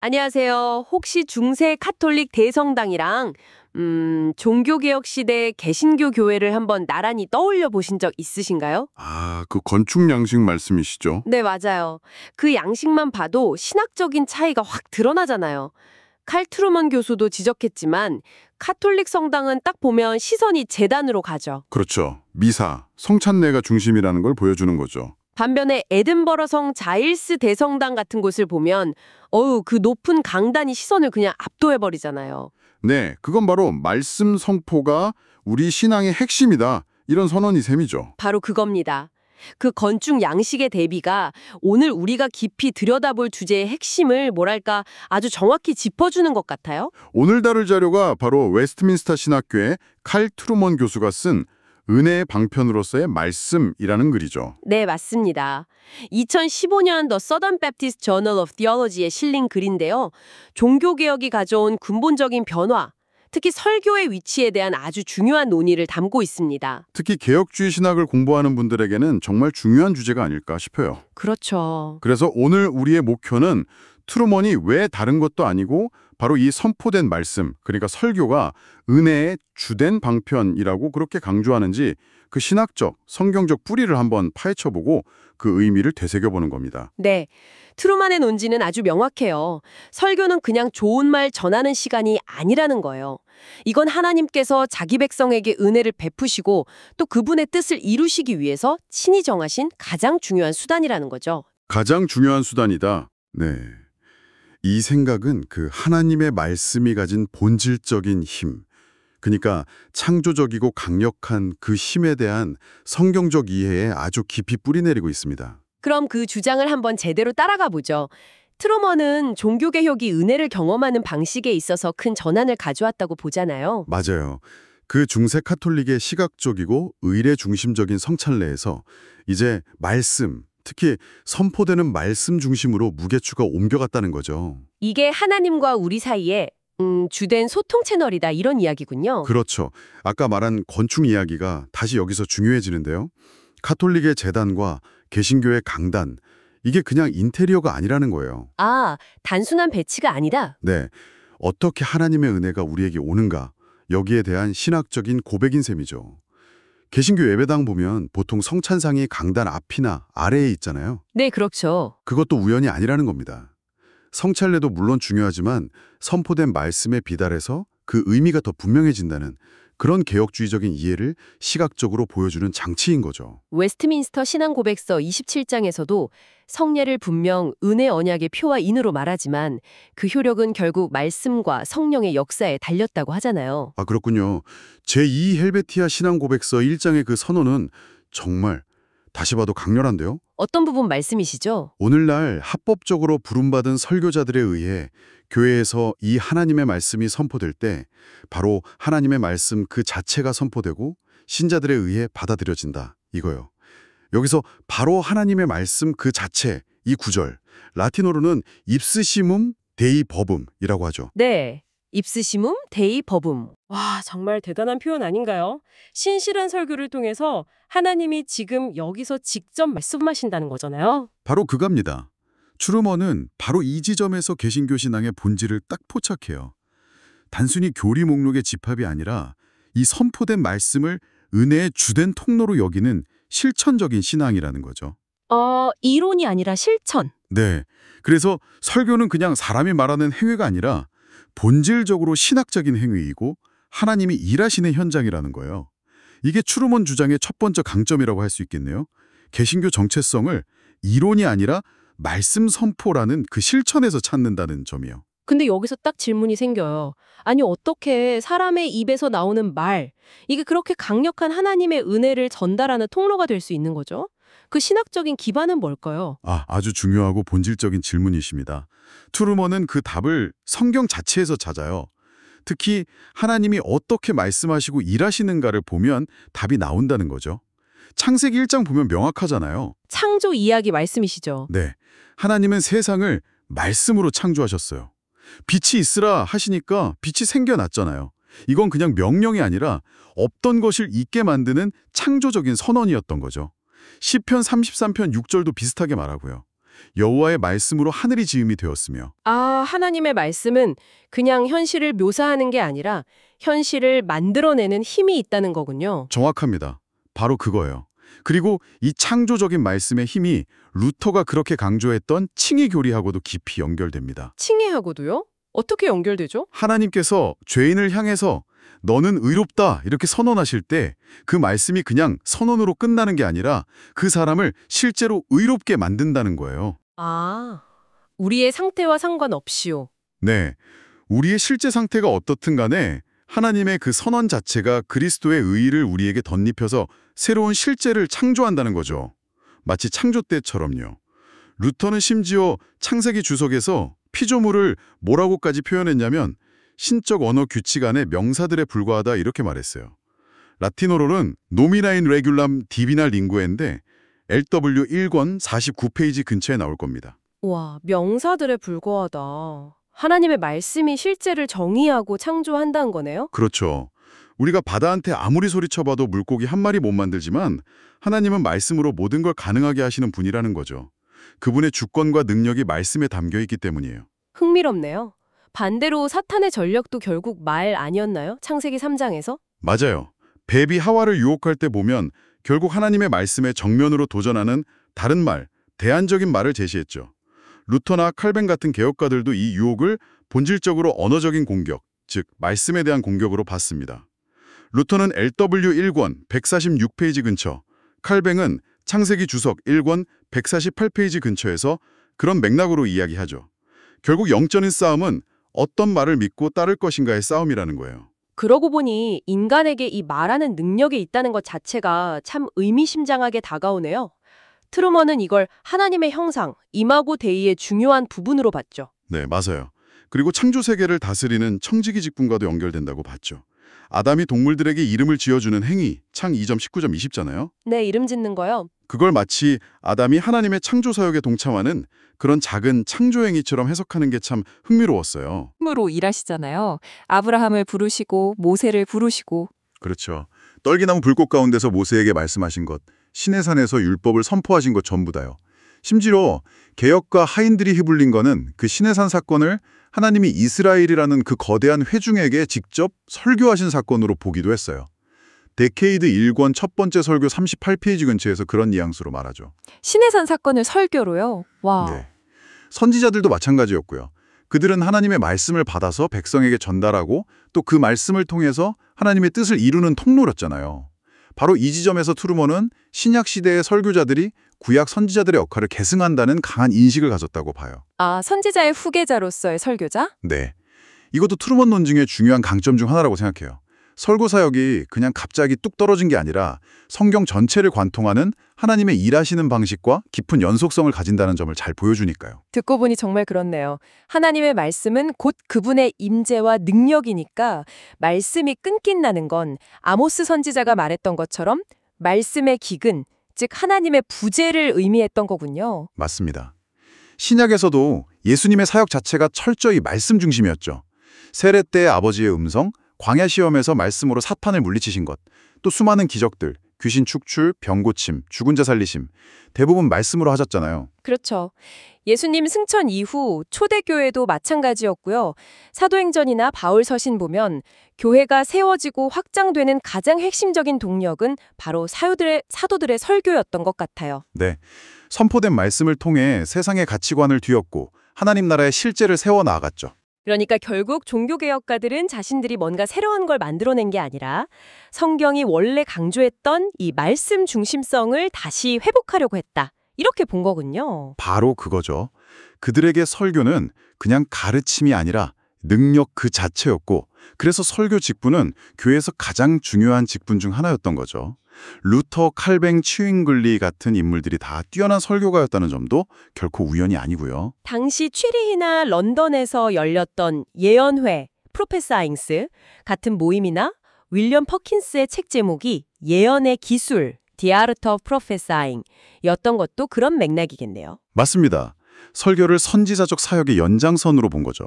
안녕하세요. 혹시 중세 카톨릭 대성당이랑 종교개혁 시대 개신교 교회를 한번 나란히 떠올려 보신 적 있으신가요? 그 건축 양식 말씀이시죠? 네, 맞아요. 그 양식만 봐도 신학적인 차이가 확 드러나잖아요. 칼 트루먼 교수도 지적했지만 카톨릭 성당은 딱 보면 시선이 제단으로 가죠. 그렇죠. 미사, 성찬례가 중심이라는 걸 보여주는 거죠. 반면에 에든버러성 자일스 대성당 같은 곳을 보면 그 높은 강단이 시선을 그냥 압도해버리잖아요. 네, 그건 바로 말씀 선포가 우리 신앙의 핵심이다. 이런 선언이 셈이죠. 바로 그겁니다. 그 건축 양식의 대비가 오늘 우리가 깊이 들여다볼 주제의 핵심을 뭐랄까 아주 정확히 짚어주는 것 같아요. 오늘 다룰 자료가 바로 웨스트민스터 신학교의 칼 트루먼 교수가 쓴 은혜의 방편으로서의 말씀이라는 글이죠. 네, 맞습니다. 2015년 The Southern Baptist Journal of Theology에 실린 글인데요. 종교개혁이 가져온 근본적인 변화, 특히 설교의 위치에 대한 아주 중요한 논의를 담고 있습니다. 특히 개혁주의 신학을 공부하는 분들에게는 정말 중요한 주제가 아닐까 싶어요. 그렇죠. 그래서 오늘 우리의 목표는 트루먼이 왜 다른 것도 아니고 바로 이 선포된 말씀, 그러니까 설교가 은혜의 주된 방편이라고 그렇게 강조하는지 그 신학적, 성경적 뿌리를 한번 파헤쳐보고 그 의미를 되새겨보는 겁니다. 네, 트루만의 논지는 아주 명확해요. 설교는 그냥 좋은 말 전하는 시간이 아니라는 거예요. 이건 하나님께서 자기 백성에게 은혜를 베푸시고 또 그분의 뜻을 이루시기 위해서 친히 정하신 가장 중요한 수단이라는 거죠. 가장 중요한 수단이다. 네. 이 생각은 그 하나님의 말씀이 가진 본질적인 힘, 그러니까 창조적이고 강력한 그 힘에 대한 성경적 이해에 아주 깊이 뿌리내리고 있습니다. 그럼 그 주장을 한번 제대로 따라가 보죠. 트루먼은 종교개혁이 은혜를 경험하는 방식에 있어서 큰 전환을 가져왔다고 보잖아요. 맞아요. 그 중세 카톨릭의 시각적이고 의례 중심적인 성찬례에서 이제 말씀, 특히 선포되는 말씀 중심으로 무게추가 옮겨갔다는 거죠. 이게 하나님과 우리 사이에 주된 소통 채널이다 이런 이야기군요. 그렇죠. 아까 말한 건축 이야기가 다시 여기서 중요해지는데요. 카톨릭의 제단과 개신교의 강단, 이게 그냥 인테리어가 아니라는 거예요. 단순한 배치가 아니다. 네, 어떻게 하나님의 은혜가 우리에게 오는가, 여기에 대한 신학적인 고백인 셈이죠. 개신교 예배당 보면 보통 성찬상이 강단 앞이나 아래에 있잖아요. 네, 그렇죠. 그것도 우연이 아니라는 겁니다. 성찬례도 물론 중요하지만 선포된 말씀에 비달해서 그 의미가 더 분명해진다는 그런 개혁주의적인 이해를 시각적으로 보여주는 장치인 거죠. 웨스트민스터 신앙고백서 27장에서도 성례를 분명 은혜 언약의 표와 인으로 말하지만 그 효력은 결국 말씀과 성령의 역사에 달렸다고 하잖아요. 그렇군요. 제2 헬베티아 신앙고백서 1장의 그 선언은 정말 다시 봐도 강렬한데요. 어떤 부분 말씀이시죠? 오늘날 합법적으로 부름받은 설교자들에 의해 교회에서 이 하나님의 말씀이 선포될 때 바로 하나님의 말씀 그 자체가 선포되고 신자들에 의해 받아들여진다. 이거요. 여기서 바로 하나님의 말씀 그 자체, 이 구절, 라틴어로는 ipsissimum Dei verbum이라고 하죠. 네. 입스시문 데이 버붐. 와, 정말 대단한 표현 아닌가요? 신실한 설교를 통해서 하나님이 지금 여기서 직접 말씀하신다는 거잖아요. 바로 그겁니다. 트루먼은 바로 이 지점에서 개신교 신앙의 본질을 딱 포착해요. 단순히 교리 목록의 집합이 아니라 이 선포된 말씀을 은혜의 주된 통로로 여기는 실천적인 신앙이라는 거죠. 이론이 아니라 실천. 네. 그래서 설교는 그냥 사람이 말하는 행위가 아니라 본질적으로 신학적인 행위이고 하나님이 일하시는 현장이라는 거예요. 이게 트루먼 주장의 첫 번째 강점이라고 할 수 있겠네요. 개신교 정체성을 이론이 아니라 말씀 선포라는 그 실천에서 찾는다는 점이요. 근데 여기서 딱 질문이 생겨요. 아니, 어떻게 사람의 입에서 나오는 말, 이게 그렇게 강력한 하나님의 은혜를 전달하는 통로가 될 수 있는 거죠? 그 신학적인 기반은 뭘까요? 아주 중요하고 본질적인 질문이십니다. 트루먼은 그 답을 성경 자체에서 찾아요. 특히 하나님이 어떻게 말씀하시고 일하시는가를 보면 답이 나온다는 거죠. 창세기 1장 보면 명확하잖아요. 창조 이야기 말씀이시죠? 네, 하나님은 세상을 말씀으로 창조하셨어요. 빛이 있으라 하시니까 빛이 생겨났잖아요. 이건 그냥 명령이 아니라 없던 것을 있게 만드는 창조적인 선언이었던 거죠. 시편 33편 6절도 비슷하게 말하고요. 여호와의 말씀으로 하늘이 지음이 되었으며. 아, 하나님의 말씀은 그냥 현실을 묘사하는 게 아니라 현실을 만들어내는 힘이 있다는 거군요. 정확합니다. 바로 그거예요. 그리고 이 창조적인 말씀의 힘이 루터가 그렇게 강조했던 칭의 교리하고도 깊이 연결됩니다. 칭의하고도요? 어떻게 연결되죠? 하나님께서 죄인을 향해서 너는 의롭다 이렇게 선언하실 때 그 말씀이 그냥 선언으로 끝나는 게 아니라 그 사람을 실제로 의롭게 만든다는 거예요. 아, 우리의 상태와 상관없이요. 네, 우리의 실제 상태가 어떻든 간에 하나님의 그 선언 자체가 그리스도의 의의를 우리에게 덧입혀서 새로운 실제를 창조한다는 거죠. 마치 창조 때처럼요. 루터는 심지어 창세기 주석에서 피조물을 뭐라고까지 표현했냐면 신적 언어 규칙 안의 명사들에 불과하다 이렇게 말했어요. 라틴어로는 노미나 인 레귤람 디비나 링구에인데 LW 1권 49페이지 근처에 나올 겁니다. 와, 명사들에 불과하다. 하나님의 말씀이 실제를 정의하고 창조한다는 거네요? 그렇죠. 우리가 바다한테 아무리 소리쳐봐도 물고기 한 마리 못 만들지만 하나님은 말씀으로 모든 걸 가능하게 하시는 분이라는 거죠. 그분의 주권과 능력이 말씀에 담겨 있기 때문이에요. 흥미롭네요. 반대로 사탄의 전력도 결국 말 아니었나요? 창세기 3장에서? 맞아요. 뱀이 하와를 유혹할 때 보면 결국 하나님의 말씀에 정면으로 도전하는 다른 말, 대안적인 말을 제시했죠. 루터나 칼뱅 같은 개혁가들도 이 유혹을 본질적으로 언어적인 공격, 즉 말씀에 대한 공격으로 봤습니다. 루터는 LW 1권 146페이지 근처, 칼뱅은 창세기 주석 1권 148페이지 근처에서 그런 맥락으로 이야기하죠. 결국 영적인 싸움은 어떤 말을 믿고 따를 것인가의 싸움이라는 거예요. 그러고 보니 인간에게 이 말하는 능력이 있다는 것 자체가 참 의미심장하게 다가오네요. 트루먼은 이걸 하나님의 형상, 이마고 데이의 중요한 부분으로 봤죠. 네, 맞아요. 그리고 창조 세계를 다스리는 청지기 직분과도 연결된다고 봤죠. 아담이 동물들에게 이름을 지어주는 행위, 창 2점 19점 20잖아요. 네, 이름 짓는 거요. 그걸 마치 아담이 하나님의 창조 사역에 동참하는 그런 작은 창조 행위처럼 해석하는 게 참 흥미로웠어요. 힘으로 일하시잖아요. 아브라함을 부르시고 모세를 부르시고. 그렇죠. 떨기나무 불꽃 가운데서 모세에게 말씀하신 것, 시내산에서 율법을 선포하신 것 전부 다요. 심지어 개역과 하인들이 휘둘린 거는 그 시내산 사건을 하나님이 이스라엘이라는 그 거대한 회중에게 직접 설교하신 사건으로 보기도 했어요. 데케이드 1권 첫 번째 설교 38페이지 근처에서 그런 뉘앙스로 말하죠. 시내산 사건을 설교로요. 와. 네. 선지자들도 마찬가지였고요. 그들은 하나님의 말씀을 받아서 백성에게 전달하고 또 그 말씀을 통해서 하나님의 뜻을 이루는 통로였잖아요. 바로 이 지점에서 트루먼은 신약 시대의 설교자들이 구약 선지자들의 역할을 계승한다는 강한 인식을 가졌다고 봐요. 아, 선지자의 후계자로서의 설교자? 네. 이것도 트루먼 논증의 중요한 강점 중 하나라고 생각해요. 설교 사역이 그냥 갑자기 뚝 떨어진 게 아니라 성경 전체를 관통하는 하나님의 일하시는 방식과 깊은 연속성을 가진다는 점을 잘 보여주니까요. 듣고 보니 정말 그렇네요. 하나님의 말씀은 곧 그분의 임재와 능력이니까 말씀이 끊긴다는 건 아모스 선지자가 말했던 것처럼 말씀의 기근, 즉 하나님의 부재를 의미했던 거군요. 맞습니다. 신약에서도 예수님의 사역 자체가 철저히 말씀 중심이었죠. 세례 때의 아버지의 음성, 광야 시험에서 말씀으로 사탄을 물리치신 것, 또 수많은 기적들, 귀신 축출, 병 고침, 죽은 자 살리심, 대부분 말씀으로 하셨잖아요. 그렇죠. 예수님 승천 이후 초대교회도 마찬가지였고요. 사도행전이나 바울 서신 보면 교회가 세워지고 확장되는 가장 핵심적인 동력은 바로 사도들의 설교였던 것 같아요. 네, 선포된 말씀을 통해 세상의 가치관을 뒤엎고 하나님 나라의 실제를 세워나갔죠. 그러니까 결국 종교개혁가들은 자신들이 뭔가 새로운 걸 만들어낸 게 아니라 성경이 원래 강조했던 이 말씀 중심성을 다시 회복하려고 했다. 이렇게 본 거군요. 바로 그거죠. 그들에게 설교는 그냥 가르침이 아니라 능력 그 자체였고, 그래서 설교 직분은 교회에서 가장 중요한 직분 중 하나였던 거죠. 루터, 칼뱅, 치윙글리 같은 인물들이 다 뛰어난 설교가였다는 점도 결코 우연이 아니고요. 당시 취리히나 런던에서 열렸던 예언회, 프로페사잉스 같은 모임이나 윌리엄 퍼킨스의 책 제목이 예언의 기술, The Art of Prophesying 였던 것도 그런 맥락이겠네요. 맞습니다. 설교를 선지자적 사역의 연장선으로 본 거죠.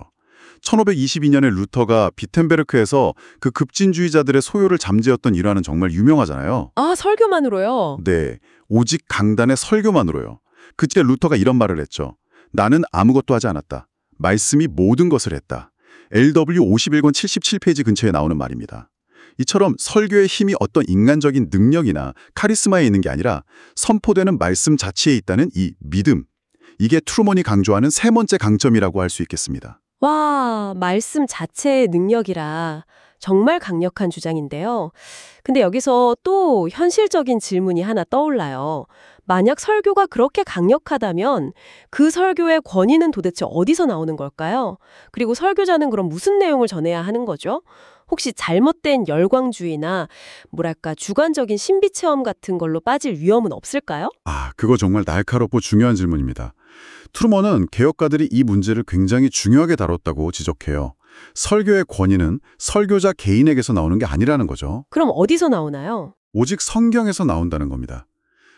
1522년에 루터가 비텐베르크에서 그 급진주의자들의 소요를 잠재웠던 일화는 정말 유명하잖아요. 아, 설교만으로요? 네, 오직 강단의 설교만으로요. 그때 루터가 이런 말을 했죠. 나는 아무것도 하지 않았다. 말씀이 모든 것을 했다. LW 51권 77페이지 근처에 나오는 말입니다. 이처럼 설교의 힘이 어떤 인간적인 능력이나 카리스마에 있는 게 아니라 선포되는 말씀 자체에 있다는 이 믿음. 이게 트루먼이 강조하는 세 번째 강점이라고 할 수 있겠습니다. 와, 말씀 자체의 능력이라 정말 강력한 주장인데요. 근데 여기서 또 현실적인 질문이 하나 떠올라요. 만약 설교가 그렇게 강력하다면 그 설교의 권위는 도대체 어디서 나오는 걸까요? 그리고 설교자는 그럼 무슨 내용을 전해야 하는 거죠? 혹시 잘못된 열광주의나 뭐랄까 주관적인 신비체험 같은 걸로 빠질 위험은 없을까요? 그거 정말 날카롭고 중요한 질문입니다. 트루먼은 개혁가들이 이 문제를 굉장히 중요하게 다뤘다고 지적해요. 설교의 권위는 설교자 개인에게서 나오는 게 아니라는 거죠. 그럼 어디서 나오나요? 오직 성경에서 나온다는 겁니다.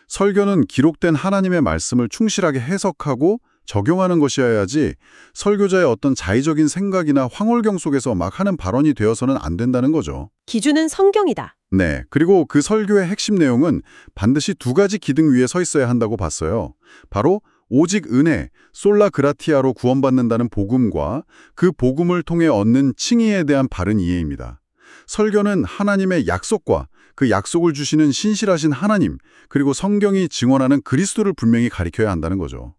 설교는 기록된 하나님의 말씀을 충실하게 해석하고 적용하는 것이어야지 설교자의 어떤 자의적인 생각이나 황홀경 속에서 막 하는 발언이 되어서는 안 된다는 거죠. 기준은 성경이다. 네, 그리고 그 설교의 핵심 내용은 반드시 두 가지 기둥 위에 서 있어야 한다고 봤어요. 바로 오직 은혜, 솔라 그라티아로 구원받는다는 복음과 그 복음을 통해 얻는 칭의에 대한 바른 이해입니다. 설교는 하나님의 약속과 그 약속을 주시는 신실하신 하나님, 그리고 성경이 증언하는 그리스도를 분명히 가리켜야 한다는 거죠.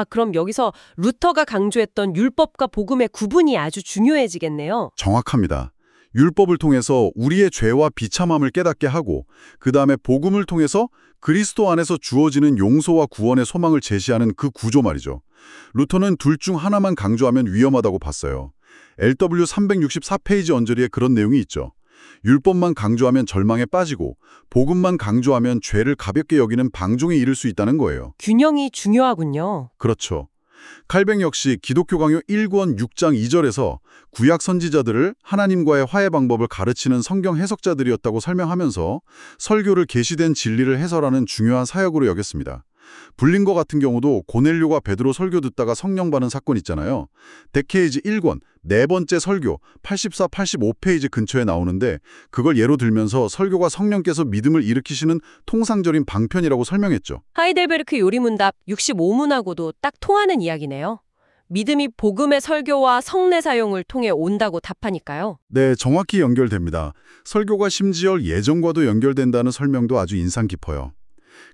그럼 여기서 루터가 강조했던 율법과 복음의 구분이 아주 중요해지겠네요. 정확합니다. 율법을 통해서 우리의 죄와 비참함을 깨닫게 하고 그 다음에 복음을 통해서 그리스도 안에서 주어지는 용서와 구원의 소망을 제시하는 그 구조 말이죠. 루터는 둘 중 하나만 강조하면 위험하다고 봤어요. LW 364페이지 언저리에 그런 내용이 있죠. 율법만 강조하면 절망에 빠지고 복음만 강조하면 죄를 가볍게 여기는 방종에 이를 수 있다는 거예요. 균형이 중요하군요. 그렇죠. 칼뱅 역시 기독교 강요 1권 6장 2절에서 구약 선지자들을 하나님과의 화해 방법을 가르치는 성경 해석자들이었다고 설명하면서 설교를 계시된 진리를 해설하는 중요한 사역으로 여겼습니다. 불린거 같은 경우도 고넬료가 베드로 설교 듣다가 성령 받은 사건 있잖아요. 데케이지 1권 네 번째 설교 84, 85페이지 근처에 나오는데 그걸 예로 들면서 설교가 성령께서 믿음을 일으키시는 통상적인 방편이라고 설명했죠. 하이델베르크 요리문답 65문하고도 딱 통하는 이야기네요. 믿음이 복음의 설교와 성례 사용을 통해 온다고 답하니까요. 네, 정확히 연결됩니다. 설교가 심지어 예정과도 연결된다는 설명도 아주 인상 깊어요.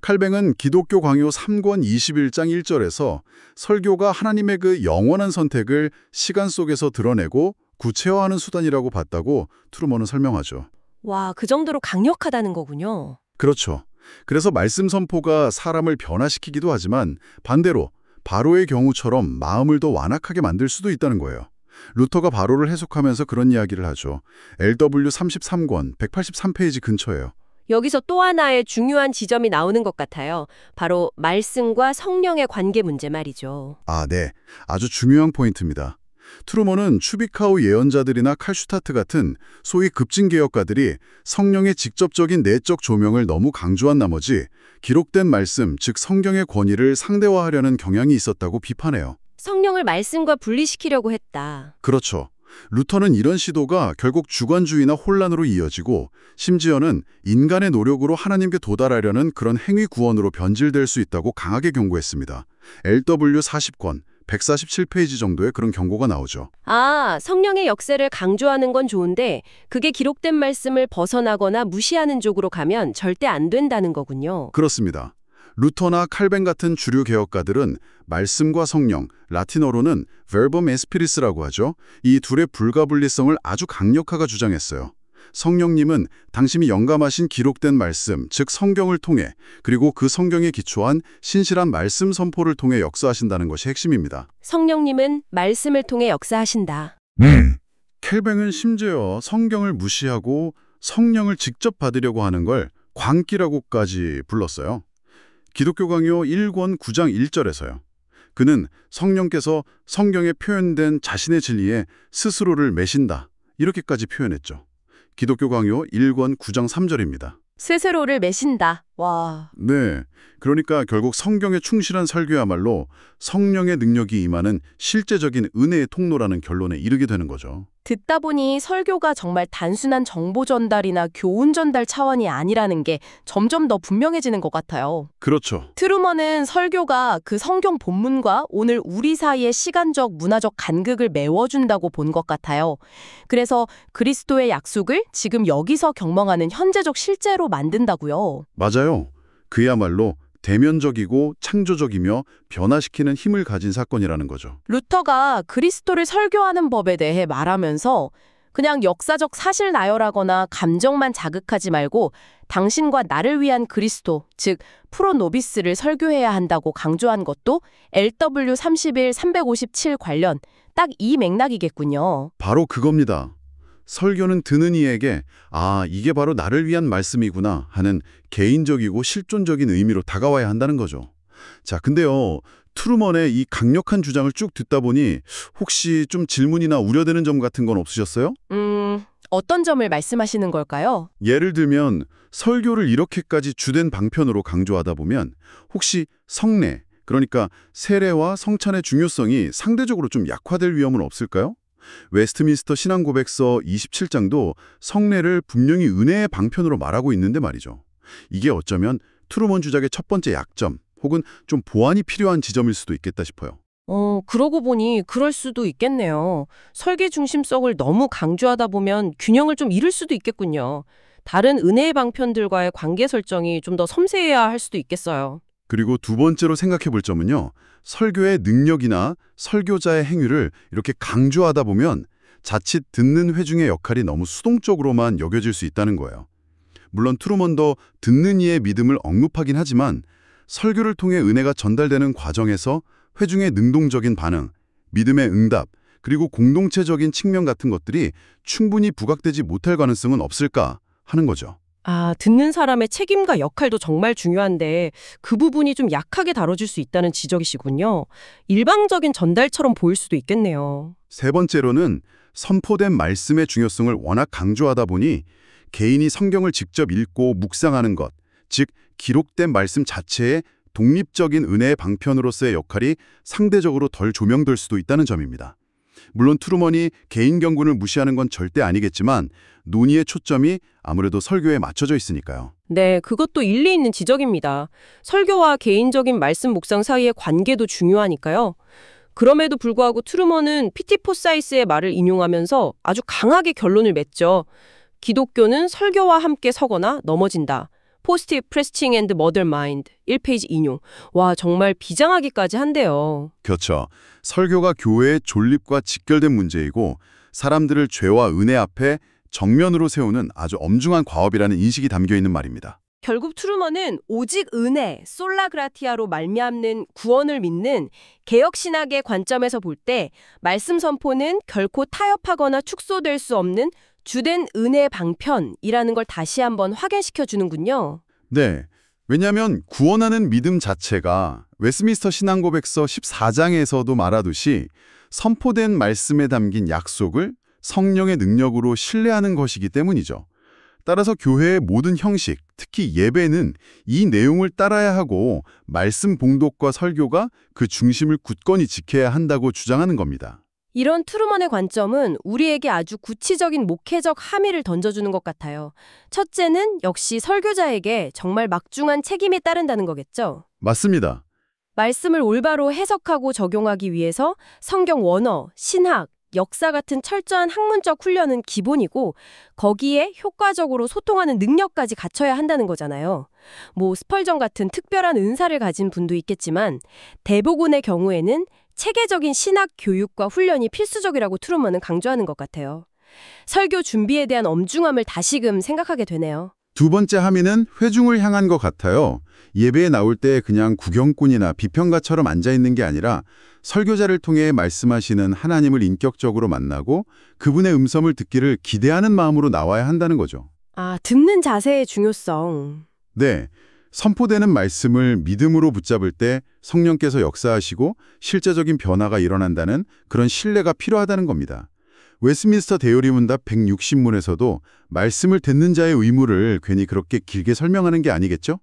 칼뱅은 기독교 강요 3권 21장 1절에서 설교가 하나님의 그 영원한 선택을 시간 속에서 드러내고 구체화하는 수단이라고 봤다고 트루먼은 설명하죠. 와, 그 정도로 강력하다는 거군요. 그렇죠. 그래서 말씀 선포가 사람을 변화시키기도 하지만 반대로 바로의 경우처럼 마음을 더 완악하게 만들 수도 있다는 거예요. 루터가 바로를 해석하면서 그런 이야기를 하죠. LW 33권 183페이지 근처예요. 여기서 또 하나의 중요한 지점이 나오는 것 같아요. 바로 말씀과 성령의 관계 문제 말이죠. 네. 아주 중요한 포인트입니다. 트루먼은 추비카우 예언자들이나 칼슈타트 같은 소위 급진개혁가들이 성령의 직접적인 내적 조명을 너무 강조한 나머지 기록된 말씀, 즉 성경의 권위를 상대화하려는 경향이 있었다고 비판해요. 성령을 말씀과 분리시키려고 했다. 그렇죠. 루터는 이런 시도가 결국 주관주의나 혼란으로 이어지고 심지어는 인간의 노력으로 하나님께 도달하려는 그런 행위 구원으로 변질될 수 있다고 강하게 경고했습니다. LW 40권 147페이지 정도의 그런 경고가 나오죠. 성령의 역사를 강조하는 건 좋은데 그게 기록된 말씀을 벗어나거나 무시하는 쪽으로 가면 절대 안 된다는 거군요. 그렇습니다. 루터나 칼뱅 같은 주류 개혁가들은 말씀과 성령, 라틴어로는 verbum spiritus라고 하죠. 이 둘의 불가분리성을 아주 강력하게 주장했어요. 성령님은 당신이 영감하신 기록된 말씀, 즉 성경을 통해 그리고 그 성경에 기초한 신실한 말씀 선포를 통해 역사하신다는 것이 핵심입니다. 성령님은 말씀을 통해 역사하신다. 켈뱅은 심지어 성경을 무시하고 성령을 직접 받으려고 하는 걸 광기라고까지 불렀어요. 기독교 강요 1권 9장 1절에서요. 그는 성령께서 성경에 표현된 자신의 진리에 스스로를 매신다. 이렇게까지 표현했죠. 기독교 강요 1권 9장 3절입니다. 스스로를 매신다. 와, 네, 그러니까 결국 성경에 충실한 설교야말로 성령의 능력이 임하는 실제적인 은혜의 통로라는 결론에 이르게 되는 거죠. 듣다 보니 설교가 정말 단순한 정보 전달이나 교훈 전달 차원이 아니라는 게 점점 더 분명해지는 것 같아요. 그렇죠. 트루먼은 설교가 그 성경 본문과 오늘 우리 사이의 시간적, 문화적 간극을 메워준다고 본 것 같아요. 그래서 그리스도의 약속을 지금 여기서 경멍하는 현재적 실제로 만든다고요. 맞아요. 그야말로 대면적이고 창조적이며 변화시키는 힘을 가진 사건이라는 거죠. 루터가 그리스도를 설교하는 법에 대해 말하면서 그냥 역사적 사실 나열하거나 감정만 자극하지 말고 당신과 나를 위한 그리스도, 즉 프로노비스를 설교해야 한다고 강조한 것도 LW 31, 357 관련 딱 이 맥락이겠군요. 바로 그겁니다. 설교는 듣는 이에게 아, 이게 바로 나를 위한 말씀이구나 하는 개인적이고 실존적인 의미로 다가와야 한다는 거죠. 자, 근데요. 트루먼의 이 강력한 주장을 쭉 듣다 보니 혹시 좀 질문이나 우려되는 점 같은 건 없으셨어요? 어떤 점을 말씀하시는 걸까요? 예를 들면 설교를 이렇게까지 주된 방편으로 강조하다 보면 혹시 성례, 그러니까 세례와 성찬의 중요성이 상대적으로 좀 약화될 위험은 없을까요? 웨스트민스터 신앙고백서 27장도 성례를 분명히 은혜의 방편으로 말하고 있는데 말이죠. 이게 어쩌면 트루먼 주작의 첫 번째 약점 혹은 좀 보완이 필요한 지점일 수도 있겠다 싶어요. 그러고 보니 그럴 수도 있겠네요. 설계 중심성을 너무 강조하다 보면 균형을 좀 잃을 수도 있겠군요. 다른 은혜의 방편들과의 관계 설정이 좀 더 섬세해야 할 수도 있겠어요. 그리고 두 번째로 생각해 볼 점은요. 설교의 능력이나 설교자의 행위를 이렇게 강조하다 보면 자칫 듣는 회중의 역할이 너무 수동적으로만 여겨질 수 있다는 거예요. 물론 트루먼도 듣는 이의 믿음을 언급하긴 하지만 설교를 통해 은혜가 전달되는 과정에서 회중의 능동적인 반응, 믿음의 응답, 그리고 공동체적인 측면 같은 것들이 충분히 부각되지 못할 가능성은 없을까 하는 거죠. 아, 듣는 사람의 책임과 역할도 정말 중요한데 그 부분이 좀 약하게 다뤄질 수 있다는 지적이시군요. 일방적인 전달처럼 보일 수도 있겠네요. 세 번째로는 선포된 말씀의 중요성을 워낙 강조하다 보니 개인이 성경을 직접 읽고 묵상하는 것, 즉 기록된 말씀 자체의 독립적인 은혜의 방편으로서의 역할이 상대적으로 덜 조명될 수도 있다는 점입니다. 물론 트루먼이 개인 경륜을 무시하는 건 절대 아니겠지만 논의의 초점이 아무래도 설교에 맞춰져 있으니까요. 네, 그것도 일리 있는 지적입니다. 설교와 개인적인 말씀 묵상 사이의 관계도 중요하니까요. 그럼에도 불구하고 트루먼은 PT 포사이스의 말을 인용하면서 아주 강하게 결론을 맺죠. 기독교는 설교와 함께 서거나 넘어진다. 포스티브 프레스칭 앤드 머더 마인드 1페이지 인용. 와, 정말 비장하기까지 한데요. 그렇죠. 설교가 교회의 존립과 직결된 문제이고 사람들을 죄와 은혜 앞에 정면으로 세우는 아주 엄중한 과업이라는 인식이 담겨 있는 말입니다. 결국 트루먼은 오직 은혜, 솔라그라티아로 말미암는 구원을 믿는 개혁신학의 관점에서 볼 때 말씀 선포는 결코 타협하거나 축소될 수 없는 주된 은혜의 방편이라는 걸 다시 한번 확인시켜 주는군요. 네. 왜냐하면 구원하는 믿음 자체가 웨스민스터 신앙고백서 14장에서도 말하듯이 선포된 말씀에 담긴 약속을 성령의 능력으로 신뢰하는 것이기 때문이죠. 따라서 교회의 모든 형식, 특히 예배는 이 내용을 따라야 하고 말씀 봉독과 설교가 그 중심을 굳건히 지켜야 한다고 주장하는 겁니다. 이런 트루먼의 관점은 우리에게 아주 구체적인 목회적 함의를 던져주는 것 같아요. 첫째는 역시 설교자에게 정말 막중한 책임이 따른다는 거겠죠. 맞습니다. 말씀을 올바로 해석하고 적용하기 위해서 성경 원어, 신학, 역사 같은 철저한 학문적 훈련은 기본이고 거기에 효과적으로 소통하는 능력까지 갖춰야 한다는 거잖아요. 뭐 스펄전 같은 특별한 은사를 가진 분도 있겠지만 대부분의 경우에는 체계적인 신학 교육과 훈련이 필수적이라고 트루먼은 강조하는 것 같아요. 설교 준비에 대한 엄중함을 다시금 생각하게 되네요. 두 번째 함의는 회중을 향한 것 같아요. 예배에 나올 때 그냥 구경꾼이나 비평가처럼 앉아있는 게 아니라 설교자를 통해 말씀하시는 하나님을 인격적으로 만나고 그분의 음성을 듣기를 기대하는 마음으로 나와야 한다는 거죠. 아, 듣는 자세의 중요성. 네, 선포되는 말씀을 믿음으로 붙잡을 때 성령께서 역사하시고 실제적인 변화가 일어난다는 그런 신뢰가 필요하다는 겁니다. 웨스민스터 대요리 문답 160문에서도 말씀을 듣는 자의 의무를 괜히 그렇게 길게 설명하는 게 아니겠죠?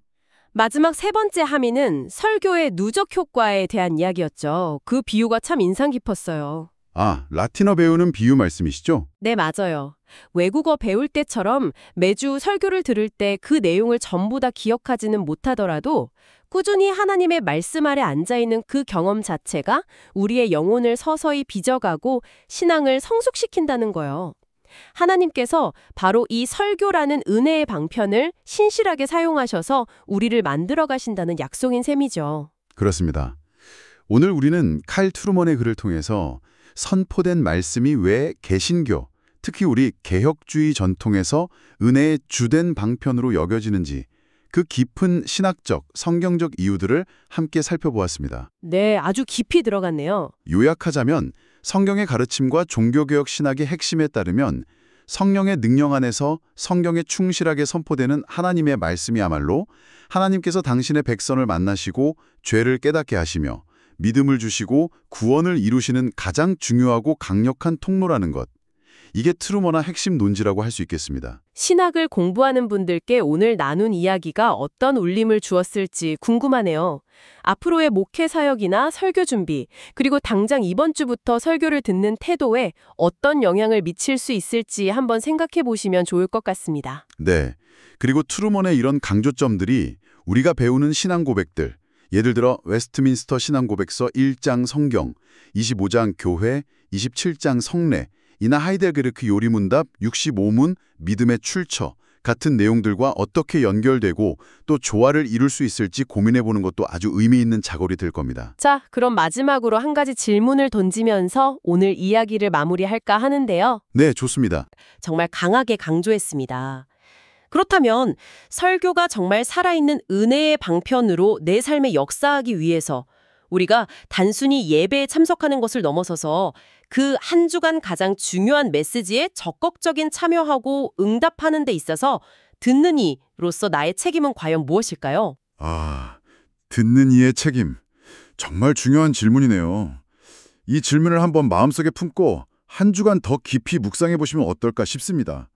마지막 세 번째 함의는 설교의 누적 효과에 대한 이야기였죠. 그 비유가 참 인상 깊었어요. 아, 라틴어 배우는 비유 말씀이시죠? 네, 맞아요. 외국어 배울 때처럼 매주 설교를 들을 때 그 내용을 전부 다 기억하지는 못하더라도 꾸준히 하나님의 말씀 아래 앉아있는 그 경험 자체가 우리의 영혼을 서서히 빚어가고 신앙을 성숙시킨다는 거예요. 하나님께서 바로 이 설교라는 은혜의 방편을 신실하게 사용하셔서 우리를 만들어 가신다는 약속인 셈이죠. 그렇습니다. 오늘 우리는 칼 트루먼의 글을 통해서 선포된 말씀이 왜 개신교, 특히 우리 개혁주의 전통에서 은혜의 주된 방편으로 여겨지는지 그 깊은 신학적, 성경적 이유들을 함께 살펴보았습니다. 네, 아주 깊이 들어갔네요. 요약하자면 성경의 가르침과 종교개혁 신학의 핵심에 따르면 성령의 능력 안에서 성경에 충실하게 선포되는 하나님의 말씀이야말로 하나님께서 당신의 백성을 만나시고 죄를 깨닫게 하시며 믿음을 주시고 구원을 이루시는 가장 중요하고 강력한 통로라는 것. 이게 트루먼의 핵심 논지라고 할 수 있겠습니다. 신학을 공부하는 분들께 오늘 나눈 이야기가 어떤 울림을 주었을지 궁금하네요. 앞으로의 목회 사역이나 설교 준비, 그리고 당장 이번 주부터 설교를 듣는 태도에 어떤 영향을 미칠 수 있을지 한번 생각해 보시면 좋을 것 같습니다. 네. 그리고 트루먼의 이런 강조점들이 우리가 배우는 신앙 고백들, 예를 들어 웨스트민스터 신앙고백서 1장 성경, 25장 교회, 27장 성례, 이나 하이델베르크 요리문답 65문 믿음의 출처 같은 내용들과 어떻게 연결되고 또 조화를 이룰 수 있을지 고민해보는 것도 아주 의미 있는 작업이 될 겁니다. 자, 그럼 마지막으로 한 가지 질문을 던지면서 오늘 이야기를 마무리할까 하는데요. 네, 좋습니다. 정말 강하게 강조했습니다. 그렇다면 설교가 정말 살아있는 은혜의 방편으로 내 삶에 역사하기 위해서 우리가 단순히 예배에 참석하는 것을 넘어서서 그 한 주간 가장 중요한 메시지에 적극적인 참여하고 응답하는 데 있어서 듣는 이로서 나의 책임은 과연 무엇일까요? 아, 듣는 이의 책임. 정말 중요한 질문이네요. 이 질문을 한번 마음속에 품고 한 주간 더 깊이 묵상해 보시면 어떨까 싶습니다.